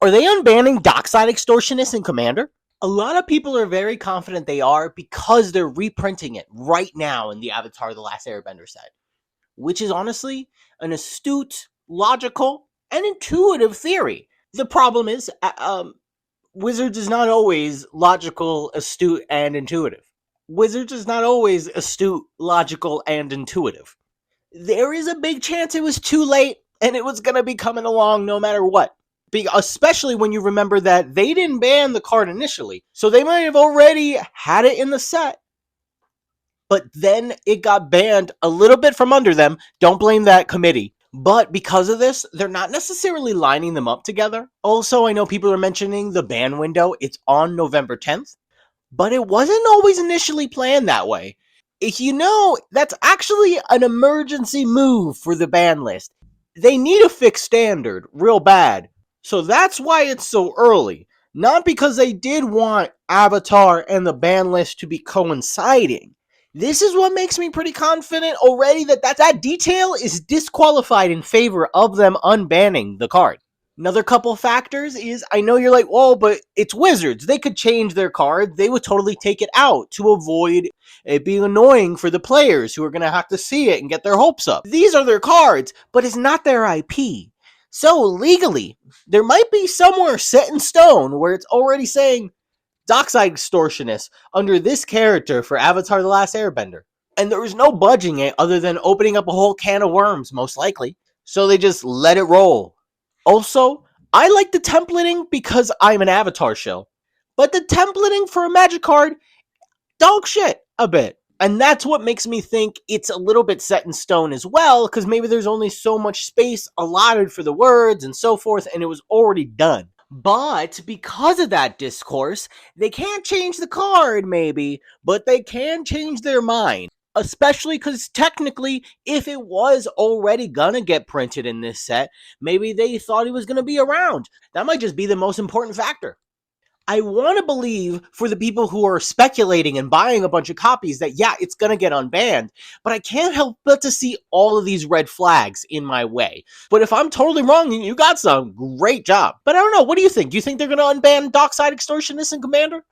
Are they unbanning dockside extortionist in Commander? A lot of people are very confident they are because they're reprinting it right now in the Avatar: The Last Airbender set, which is honestly an astute, logical, and intuitive theory. The problem is, Wizards is not always logical, astute, and intuitive. Wizards is not always astute, logical, and intuitive. There is a big chance it was too late and it was going to be coming along no matter what. Especially when you remember that they didn't ban the card initially. So they might have already had it in the set. But then it got banned a little bit from under them. Don't blame that committee. But because of this, they're not necessarily lining them up together. Also, I know people are mentioning the ban window. It's on November 10th. But it wasn't always initially planned that way. You know, that's actually an emergency move for the ban list. They need a fixed standard real bad. So that's why it's so early. Not because they did want Avatar and the ban list to be coinciding. This is what makes me pretty confident already that detail is disqualified in favor of them unbanning the card. Another couple factors is, I know you're like, well, but it's Wizards. They could change their card. They would totally take it out to avoid it being annoying for the players who are going to have to see it and get their hopes up. These are their cards, but it's not their IP. So legally, there might be somewhere set in stone where it's already saying dockside extortionist under this character for Avatar: The Last Airbender. And there was no budging it other than opening up a whole can of worms, most likely. So they just let it roll. Also, I like the templating because I'm an Avatar shill. But the templating for a Magic card, dog shit a bit. And that's what makes me think it's a little bit set in stone as well, because maybe there's only so much space allotted for the words and so forth, and it was already done. But because of that discourse, they can't change the card, maybe, but they can change their mind. Especially because technically, if it was already gonna get printed in this set, maybe they thought he was gonna be around. That might just be the most important factor. I want to believe for the people who are speculating and buying a bunch of copies that, yeah, it's going to get unbanned, but I can't help but to see all of these red flags in my way. But if I'm totally wrong, you got some, great job. But I don't know, what do you think? Do you think they're going to unban dockside extortionists in Commander?